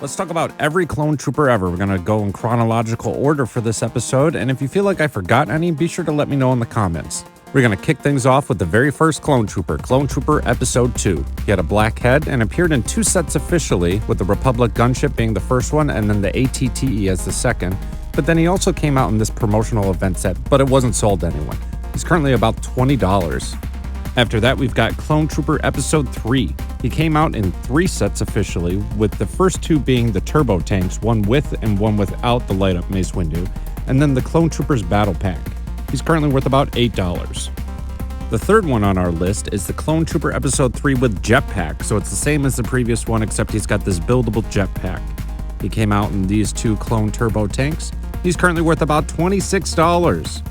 Let's talk about every clone trooper ever. We're going to go in chronological order for this episode, and if you feel like I forgot any, be sure to let me know in the comments. We're going to kick things off with the very first Clone Trooper Episode 2. He had a black head and appeared in 2 sets officially, with the Republic gunship being the first one and then the ATTE as the second, but then he also came out in this promotional event set, but it wasn't sold to anyone. He's currently about $20. After that, we've got Clone Trooper Episode 3. He came out in 3 sets officially, with the first 2 being the turbo tanks, one with and one without the light-up Mace Windu, and then the Clone Troopers Battle Pack. He's currently worth about $8. The third one on our list is the Clone Trooper Episode 3 with Jetpack, so it's the same as the previous one except he's got this buildable jetpack. He came out in these 2 clone turbo tanks. He's currently worth about $26.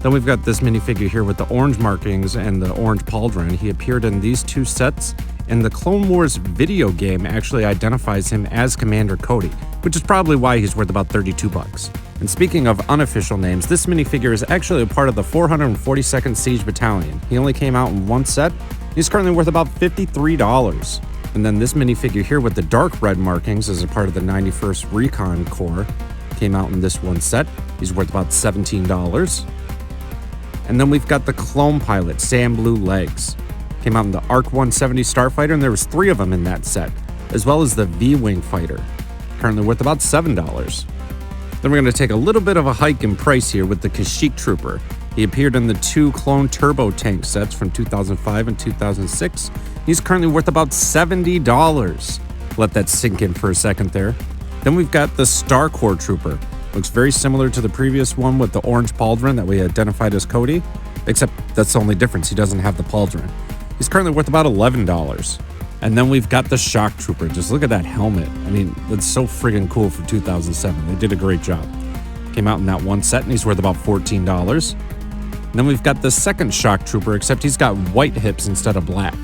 Then we've got this minifigure here with the orange markings and the orange pauldron. He appeared in these 2 sets, and the Clone Wars video game actually identifies him as Commander Cody, which is probably why he's worth about $32. And speaking of unofficial names, this minifigure is actually a part of the 442nd Siege Battalion. He only came out in 1 set. He's currently worth about $53. And then this minifigure here with the dark red markings is a part of the 91st Recon Corps. Came out in this 1 set. He's worth about $17. And then we've got the Clone Pilot, Sand Blue Legs. Came out in the ARC 170 Starfighter, and there was 3 of them in that set, as well as the V-Wing Fighter. Currently worth about $7. Then we're going to take a little bit of a hike in price here with the Kashyyyk Trooper. He appeared in the 2 clone turbo tank sets from 2005 and 2006. He's currently worth about $70. Let that sink in for a second there. Then we've got the Star Corps Trooper. Looks very similar to the previous one with the orange pauldron that we identified as Cody, except that's the only difference. He doesn't have the pauldron. He's currently worth about $11. And then we've got the Shock Trooper. Just look at that helmet. I mean, that's so friggin' cool for 2007. They did a great job. Came out in that 1 set, and he's worth about $14. And then we've got the second Shock Trooper, except he's got white hips instead of black.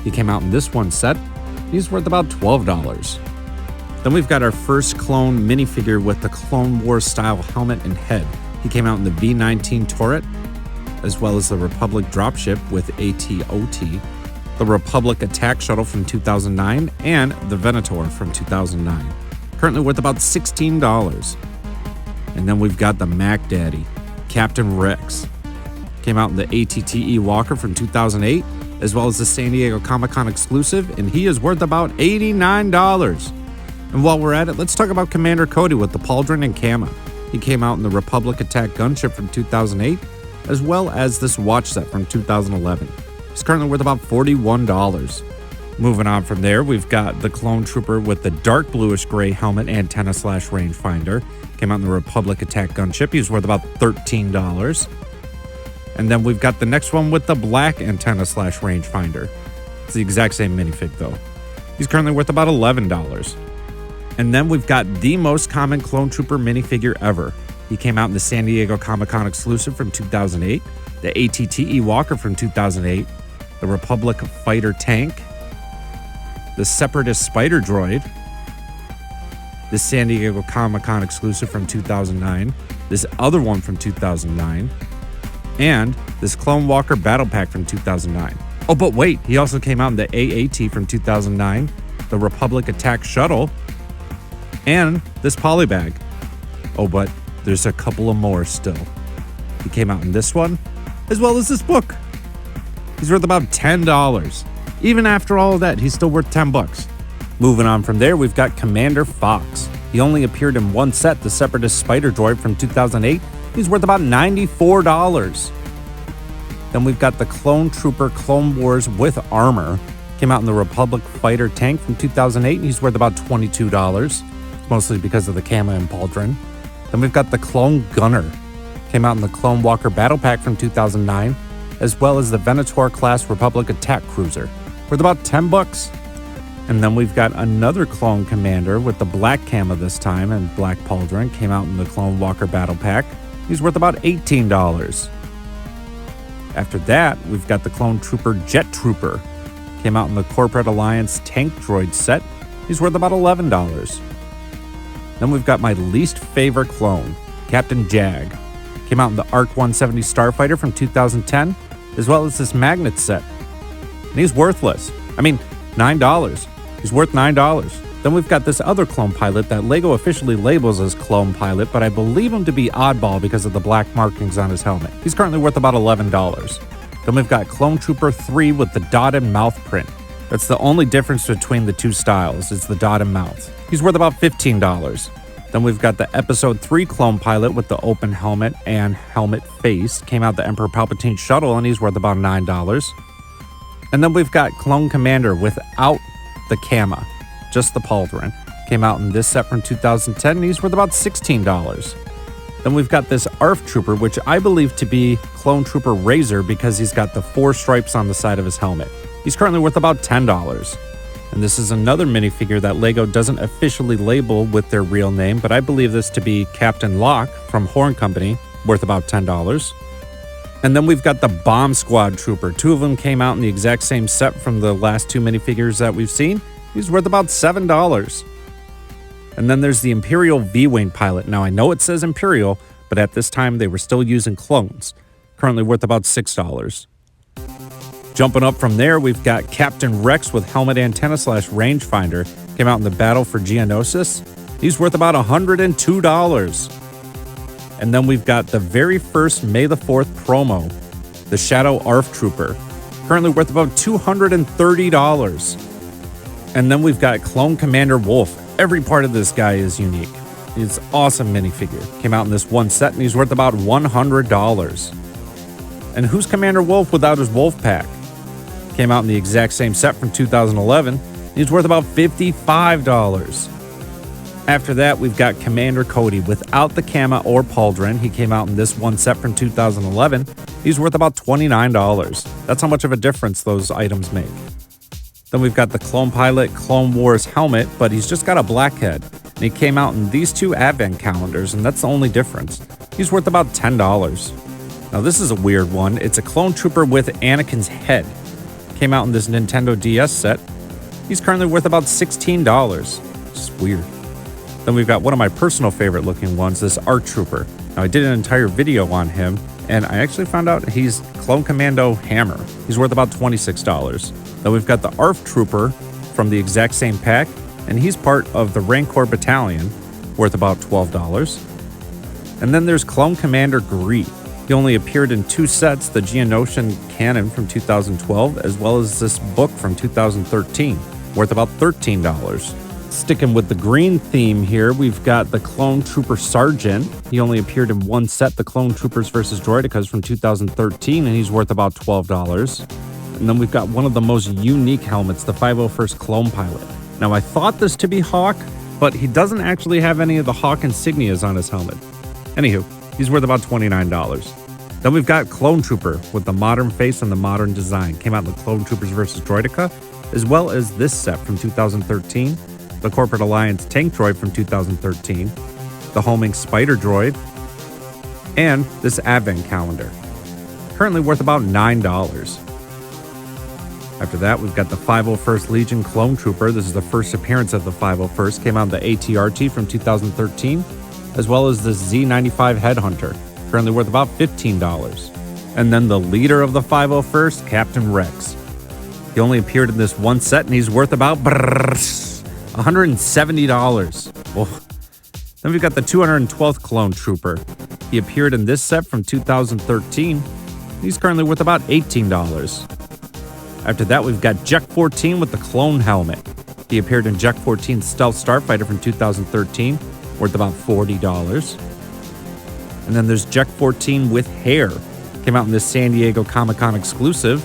He came out in this 1 set. He's worth about $12. Then we've got our first clone minifigure with the Clone Wars style helmet and head. He came out in the V-19 turret, as well as the Republic dropship with ATOT, the Republic attack shuttle from 2009, and the Venator from 2009. Currently worth about $16. And then we've got the Mack Daddy, Captain Rex. Came out in the ATTE Walker from 2008, as well as the San Diego Comic-Con exclusive, and he is worth about $89. And while we're at it, let's talk about Commander Cody with the pauldron and Kama. He came out in the Republic attack gunship from 2008, as well as this watch set from 2011. It's currently worth about $41. Moving on from there, we've got the Clone Trooper with the dark bluish gray helmet antenna/rangefinder. Came out in the Republic attack gunship. He's worth about $13. And then we've got the next one with the black antenna/rangefinder. It's the exact same minifig though. He's currently worth about $11. And then we've got the most common Clone Trooper minifigure ever. He came out in the San Diego Comic-Con exclusive from 2008, the ATTE Walker from 2008, the Republic Fighter Tank, the Separatist Spider Droid, the San Diego Comic-Con exclusive from 2009, this other one from 2009, and this Clone Walker Battle Pack from 2009. Oh, but wait, he also came out in the AAT from 2009, the Republic Attack Shuttle, and this Polybag. Oh, but there's a couple of more still. He came out in this one, as well as this book. He's worth about $10. Even after all of that, he's still worth $10. Moving on from there, we've got Commander Fox. He only appeared in 1 set, the Separatist Spider Droid from 2008. He's worth about $94. Then we've got the Clone Trooper Clone Wars with armor. Came out in the Republic Fighter Tank from 2008, and he's worth about $22. Mostly because of the Kama and pauldron. Then we've got the Clone Gunner. Came out in the Clone Walker Battle Pack from 2009, as well as the Venator class Republic Attack Cruiser, worth about $10. And then we've got another Clone Commander with the black Kama this time and black pauldron. Came out in the Clone Walker Battle Pack. He's worth about $18. After that, we've got the Clone Trooper Jet Trooper. Came out in the Corporate Alliance Tank Droid set. He's worth about $11. Then we've got my least favorite clone, Captain Jag. Came out in the ARC 170 Starfighter from 2010, as well as this magnet set. And he's worthless. I mean, $9. He's worth $9. Then we've got this other clone pilot that LEGO officially labels as Clone Pilot, but I believe him to be oddball because of the black markings on his helmet. He's currently worth about $11. Then we've got Clone Trooper 3 with the dotted mouth print. That's the only difference between the two styles, is the dotted mouth. He's worth about $15. Then we've got the Episode 3 Clone Pilot with the open helmet and helmet face. Came out the Emperor Palpatine shuttle, and he's worth about $9. And then we've got Clone Commander without the Kama, just the pauldron. Came out in this set from 2010, and he's worth about $16. Then we've got this Arf Trooper, which I believe to be Clone Trooper Razor because he's got the 4 stripes on the side of his helmet. He's currently worth about $10. And this is another minifigure that LEGO doesn't officially label with their real name, but I believe this to be Captain Locke from Horn Company, worth about $10. And then we've got the Bomb Squad Trooper. 2 of them came out in the exact same set from the last 2 minifigures that we've seen. He's worth about $7. And then there's the Imperial V-Wing Pilot. Now I know it says Imperial, but at this time they were still using clones. Currently worth about $6. Jumping up from there, we've got Captain Rex with helmet antenna / rangefinder. Came out in the battle for Geonosis. He's worth about $102. And then we've got the very first May the 4th promo, the Shadow Arf Trooper. Currently worth about $230. And then we've got Clone Commander Wolf. Every part of this guy is unique. It's an awesome minifigure. Came out in this one set, and he's worth about $100. And who's Commander Wolf without his wolf pack? Came out in the exact same set from 2011. He's worth about $55. After that, we've got Commander Cody without the Kama or pauldron. He came out in this one set from 2011. He's worth about $29. That's how much of a difference those items make. Then we've got the Clone Pilot Clone Wars helmet, but he's just got a black head. And he came out in these 2 advent calendars, and that's the only difference. He's worth about $10. Now this is a weird one. It's a Clone Trooper with Anakin's head. Came out in this Nintendo DS set. He's currently worth about $16. Just weird. Then we've got one of my personal favorite looking ones, this Arf Trooper. Now I did an entire video on him, and I actually found out he's Clone Commando Hammer. He's worth about $26. Then we've got the Arf Trooper from the exact same pack, and he's part of the Rancor Battalion, worth about $12. And then there's Clone Commander Greed. He only appeared in 2 sets, the Geonosis canon from 2012, as well as this book from 2013, worth about $13. Sticking with the green theme here, we've got the Clone Trooper Sergeant. He only appeared in 1 set, the Clone Troopers vs. Droidekas from 2013, and he's worth about $12. And then we've got one of the most unique helmets, the 501st Clone Pilot. Now I thought this to be Hawk, but he doesn't actually have any of the Hawk insignias on his helmet. Anywho, he's worth about $29. Then we've got Clone Trooper with the modern face and the modern design. Came out in the Clone Troopers vs. Droideka, as well as this set from 2013, the Corporate Alliance Tank Droid from 2013, the Homing Spider Droid, and this Advent Calendar. Currently worth about $9. After that, we've got the 501st Legion Clone Trooper. This is the first appearance of the 501st. Came out in the ATRT from 2013, as well as the Z95 Headhunter. Currently worth about $15. And then the leader of the 501st, Captain Rex. He only appeared in this 1 set, and he's worth about $170. Oh. Then we've got the 212th Clone Trooper. He appeared in this set from 2013. He's currently worth about $18. After that, we've got Jet 14 with the clone helmet. He appeared in Jet 14 Stealth Starfighter from 2013, worth about $40. And then there's Jet 14 with hair. Came out in this San Diego Comic-Con exclusive.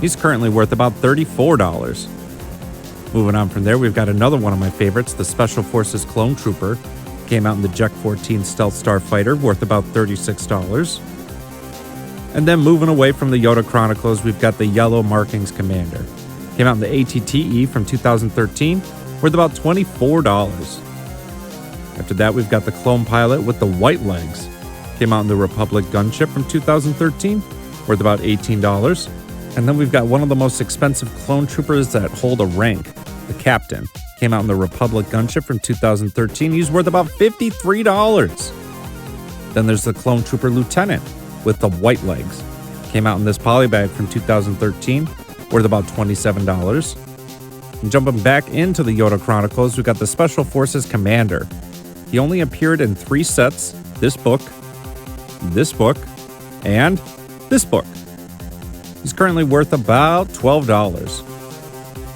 He's currently worth about $34. Moving on from there, we've got another one of my favorites, the Special Forces Clone Trooper. Came out in the Jet 14 Stealth Starfighter, worth about $36. And then moving away from the Yoda Chronicles, we've got the Yellow Markings Commander. Came out in the ATTE from 2013, worth about $24. After that, we've got the Clone Pilot with the white legs. Came out in the Republic Gunship from 2013, worth about $18. And then we've got one of the most expensive clone troopers that hold a rank, the Captain. Came out in the Republic Gunship from 2013. He's worth about $53. Then there's the Clone Trooper Lieutenant with the white legs. Came out in this polybag from 2013, worth about $27. And jumping back into the Yoda Chronicles, we got the Special Forces Commander. He only appeared in 3 sets: this book, and this book. He's currently worth about $12.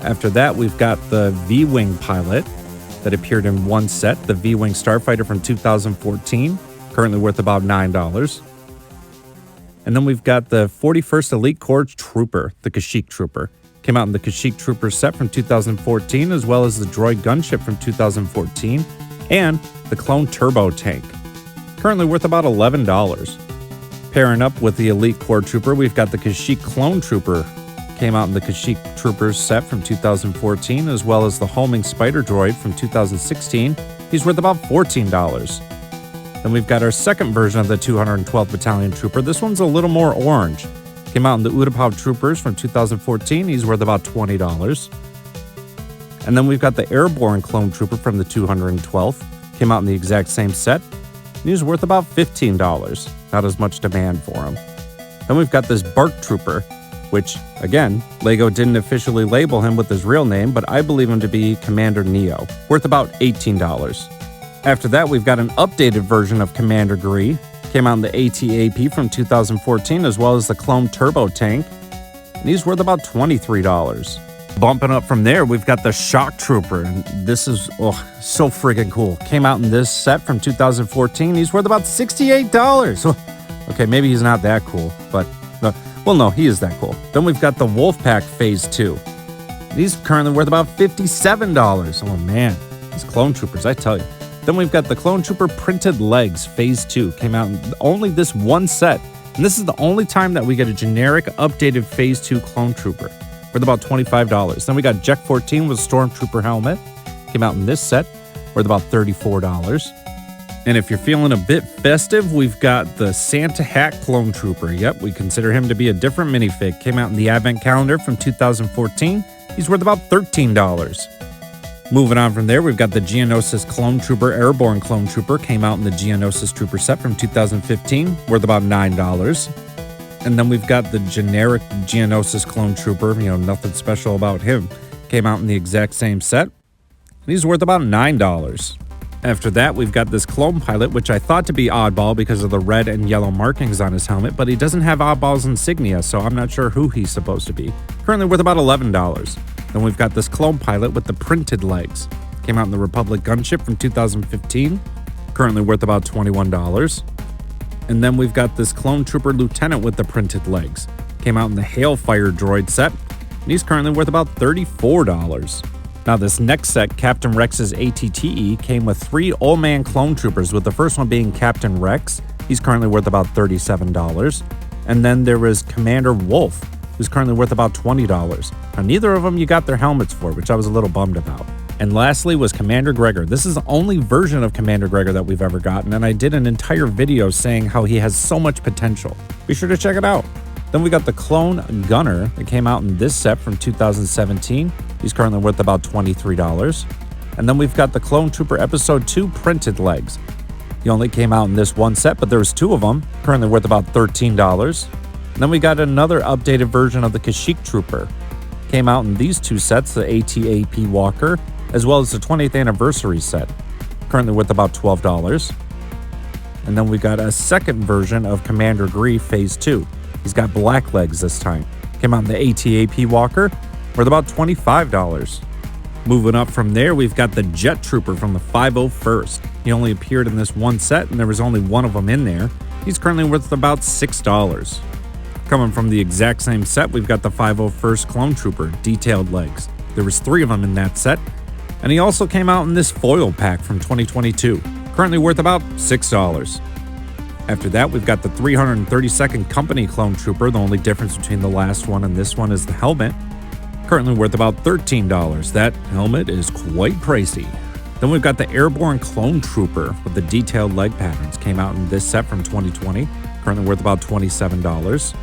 After that, we've got the V-Wing pilot that appeared in 1 set, the V-Wing Starfighter from 2014, currently worth about $9. And then we've got the 41st Elite Corps Trooper, the Kashyyyk Trooper. Came out in the Kashyyyk Trooper set from 2014, as well as the Droid Gunship from 2014, and the Clone Turbo Tank. Currently worth about $11. Pairing up with the Elite Corps Trooper, we've got the Kashyyyk Clone Trooper. Came out in the Kashyyyk Troopers set from 2014, as well as the Homing Spider Droid from 2016. He's worth about $14. Then we've got our second version of the 212th Battalion Trooper. This one's a little more orange. Came out in the Utapau Troopers from 2014. He's worth about $20. And then we've got the Airborne Clone Trooper from the 212th. Came out in the exact same set. And he's worth about $15. Not as much demand for him. Then we've got this Bark Trooper, which, again, LEGO didn't officially label him with his real name, but I believe him to be Commander Neo, worth about $18. After that, we've got an updated version of Commander Gree. Came out in the ATAP from 2014, as well as the Clone Turbo Tank, and he's worth about $23. Bumping up from there, we've got the Shock Trooper, and this is so friggin' cool. Came out in this set from 2014. He's worth about $68. Okay, maybe he's not that cool, but no, he is that cool. Then we've got the Wolfpack Phase 2. He's currently worth about $57. Oh man, these Clone Troopers, I tell you. Then we've got the Clone Trooper Printed Legs Phase 2. Came out in only this 1 set, and this is the only time that we get a generic updated Phase 2 Clone Trooper, worth about $25. Then we got Jet 14 with Stormtrooper helmet. Came out in this set, worth about $34. And if you're feeling a bit festive, we've got the Santa Hat Clone Trooper. Yep, we consider him to be a different minifig. Came out in the Advent Calendar from 2014. He's worth about $13. Moving on from there, we've got the Geonosis Clone Trooper, Airborne Clone Trooper. Came out in the Geonosis Trooper set from 2015, worth about $9. And then we've got the generic Geonosis Clone Trooper, nothing special about him. Came out in the exact same set, and he's worth about $9. After that, we've got this Clone Pilot, which I thought to be oddball because of the red and yellow markings on his helmet, but he doesn't have oddball's insignia, so I'm not sure who he's supposed to be. Currently worth about $11. Then we've got this Clone Pilot with the printed legs. Came out in the Republic Gunship from 2015. Currently worth about $21. And then we've got this Clone Trooper Lieutenant with the printed legs. Came out in the Hailfire Droid set, and he's currently worth about $34. Now this next set, Captain Rex's ATTE, came with 3 Old Man Clone Troopers, with the first one being Captain Rex. He's currently worth about $37. And then there was Commander Wolf, who's currently worth about $20. Now neither of them you got their helmets for, which I was a little bummed about. And lastly was Commander Gregor. This is the only version of Commander Gregor that we've ever gotten, and I did an entire video saying how he has so much potential. Be sure to check it out. Then we got the Clone Gunner that came out in this set from 2017. He's currently worth about $23. And then we've got the Clone Trooper Episode 2 Printed Legs. He only came out in this 1 set, but there was 2 of them, currently worth about $13. And then we got another updated version of the Kashyyyk Trooper. Came out in these 2 sets, the ATAP Walker, as well as the 20th Anniversary set, currently worth about $12. And then we got a second version of Commander Gree Phase 2. He's got black legs this time. Came out in the ATAP Walker, worth about $25. Moving up from there, we've got the Jet Trooper from the 501st. He only appeared in this 1 set, and there was only 1 of them in there. He's currently worth about $6. Coming from the exact same set, we've got the 501st Clone Trooper, Detailed Legs. There was 3 of them in that set, and he also came out in this foil pack from 2022, currently worth about $6. After that, we've got the 332nd Company Clone Trooper. The only difference between the last one and this one is the helmet, currently worth about $13. That helmet is quite pricey. Then we've got the Airborne Clone Trooper with the detailed leg patterns. Came out in this set from 2020, currently worth about $27.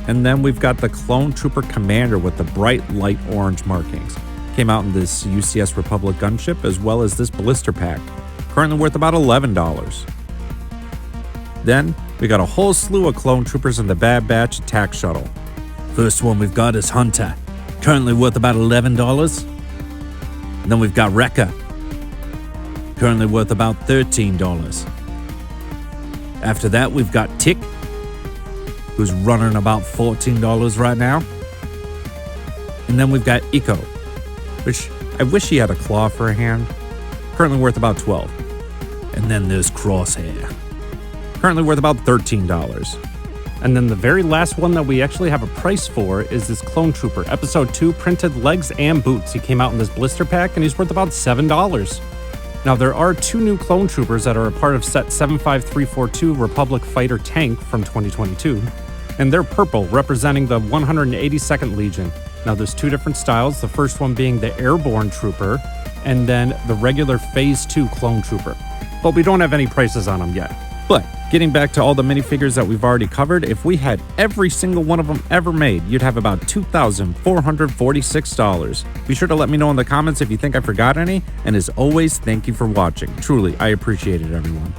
And then we've got the Clone Trooper Commander with the bright light orange markings. Came out in this UCS Republic gunship, as well as this blister pack, currently worth about $11. Then we got a whole slew of Clone Troopers in the Bad Batch attack shuttle. First one we've got is Hunter. currently worth about $11. And then we've got Wrecker, currently worth about $13. After that, we've got Tick, who's running about $14 right now. And then we've got Eco, which I wish he had a claw for a hand, currently worth about $12. And then there's Crosshair, currently worth about $13. And then the very last one that we actually have a price for is this Clone Trooper, Episode 2, printed legs and boots. He came out in this blister pack, and he's worth about $7. Now, there are 2 new Clone Troopers that are a part of set 75342 Republic Fighter Tank from 2022, and they're purple, representing the 182nd Legion. Now, there's 2 different styles, the first one being the Airborne Trooper, and then the regular Phase 2 Clone Trooper. But we don't have any prices on them yet. But getting back to all the minifigures that we've already covered, if we had every single one of them ever made, you'd have about $2,446. Be sure to let me know in the comments if you think I forgot any, and as always, thank you for watching. Truly, I appreciate it, everyone.